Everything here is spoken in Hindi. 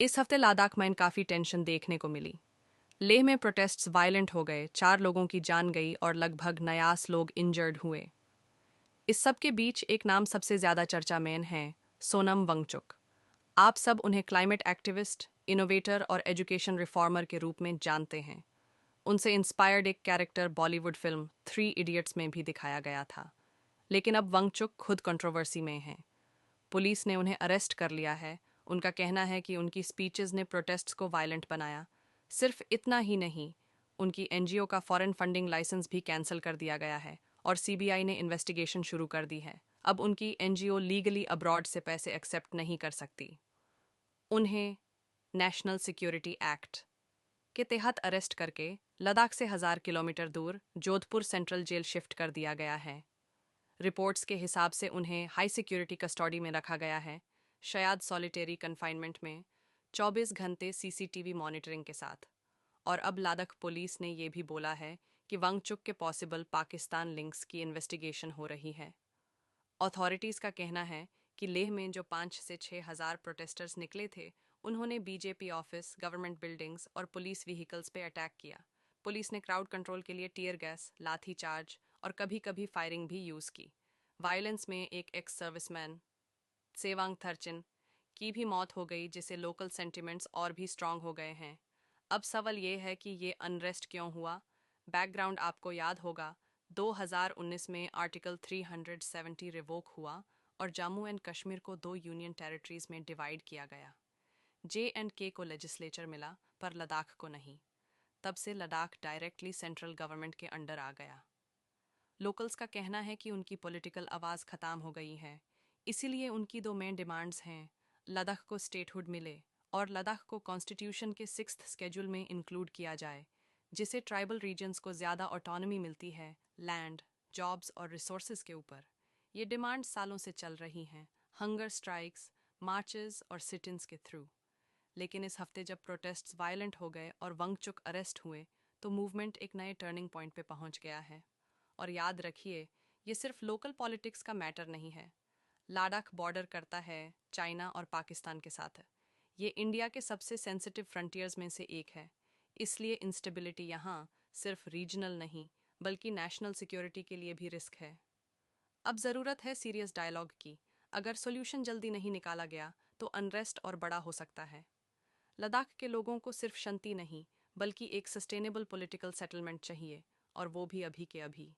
इस हफ्ते लद्दाख में काफ़ी टेंशन देखने को मिली। लेह में प्रोटेस्ट्स वायलेंट हो गए, 4 लोगों की जान गई और लगभग 89 लोग इंजर्ड हुए। इस सब के बीच एक नाम सबसे ज़्यादा चर्चा में है, सोनम वांगचुक। आप सब उन्हें क्लाइमेट एक्टिविस्ट, इनोवेटर और एजुकेशन रिफॉर्मर के रूप में जानते हैं। उनसे इंस्पायर्ड एक कैरेक्टर बॉलीवुड फिल्म 3 इडियट्स में भी दिखाया गया था। लेकिन अब वांगचुक खुद कंट्रोवर्सी में हैं। पुलिस ने उन्हें अरेस्ट कर लिया है। उनका कहना है कि उनकी स्पीचेस ने प्रोटेस्ट्स को वायलेंट बनाया। सिर्फ इतना ही नहीं, उनकी एनजीओ का फॉरेन फंडिंग लाइसेंस भी कैंसिल कर दिया गया है और सीबीआई ने इन्वेस्टिगेशन शुरू कर दी है। अब उनकी एनजीओ लीगली अब्रॉड से पैसे एक्सेप्ट नहीं कर सकती। उन्हें नेशनल सिक्योरिटी एक्ट के तहत अरेस्ट करके लद्दाख से 1000 किलोमीटर दूर जोधपुर सेंट्रल जेल शिफ्ट कर दिया गया है। रिपोर्ट्स के हिसाब से उन्हें हाई सिक्योरिटी कस्टडी में रखा गया है, शायद सॉलिटेरी कन्फाइनमेंट में, 24 घंटे सीसीटीवी मॉनिटरिंग के साथ। और अब लद्दाख पुलिस ने यह भी बोला है कि वांगचुक के पॉसिबल पाकिस्तान लिंक्स की इन्वेस्टिगेशन हो रही है। अथॉरिटीज़ का कहना है कि लेह में जो 5 से 6 हज़ार प्रोटेस्टर्स निकले थे, उन्होंने बीजेपी ऑफिस, गवर्नमेंट बिल्डिंग्स और पुलिस व्हीकल्स पे अटैक किया। पुलिस ने क्राउड कंट्रोल के लिए टीयर गैस, लाठी चार्ज और कभी कभी फायरिंग भी यूज़ की। वायलेंस में एक एक्स सर्विसमैन सेवांग थर्चिन की भी मौत हो गई, जिससे लोकल सेंटिमेंट्स और भी स्ट्रांग हो गए हैं। अब सवाल ये है कि ये अनरेस्ट क्यों हुआ। बैकग्राउंड आपको याद होगा, 2019 में आर्टिकल 370 रिवोक हुआ और जम्मू एंड कश्मीर को 2 यूनियन टेरिटरीज में डिवाइड किया गया। JNK को लेजिस्लेचर मिला पर लद्दाख को नहीं। तब से लद्दाख डायरेक्टली सेंट्रल गवर्नमेंट के अंडर आ गया। लोकल्स का कहना है कि उनकी पॉलिटिकल आवाज़ ख़त्म हो गई है। इसीलिए उनकी 2 मेन डिमांड्स हैं, लद्दाख को स्टेटहुड मिले और लद्दाख को कॉन्स्टिट्यूशन के 6th स्केड्यूल में इंक्लूड किया जाए, जिससे ट्राइबल रीजन्स को ज़्यादा ऑटोनॉमी मिलती है लैंड, जॉब्स और रिसोर्सेज के ऊपर। ये डिमांड सालों से चल रही हैं, हंगर स्ट्राइक्स, मार्चेस और सिट-इन्स के थ्रू। लेकिन इस हफ्ते जब प्रोटेस्ट्स वायलेंट हो गए और वांगचुक अरेस्ट हुए, तो मूवमेंट एक नए टर्निंग पॉइंट पे पहुंच गया है। और याद रखिए, ये सिर्फ लोकल पॉलिटिक्स का मैटर नहीं है। लद्दाख बॉर्डर करता है चाइना और पाकिस्तान के साथ। ये इंडिया के सबसे सेंसिटिव फ्रंटियर्स में से एक है। इसलिए इंस्टेबिलिटी यहाँ सिर्फ रीजनल नहीं, बल्कि नेशनल सिक्योरिटी के लिए भी रिस्क है। अब ज़रूरत है सीरियस डायलॉग की। अगर सोल्यूशन जल्दी नहीं निकाला गया, तो अनरेस्ट और बड़ा हो सकता है। लद्दाख के लोगों को सिर्फ शांति नहीं, बल्कि एक सस्टेनेबल पॉलिटिकल सेटलमेंट चाहिए, और वो भी अभी के अभी।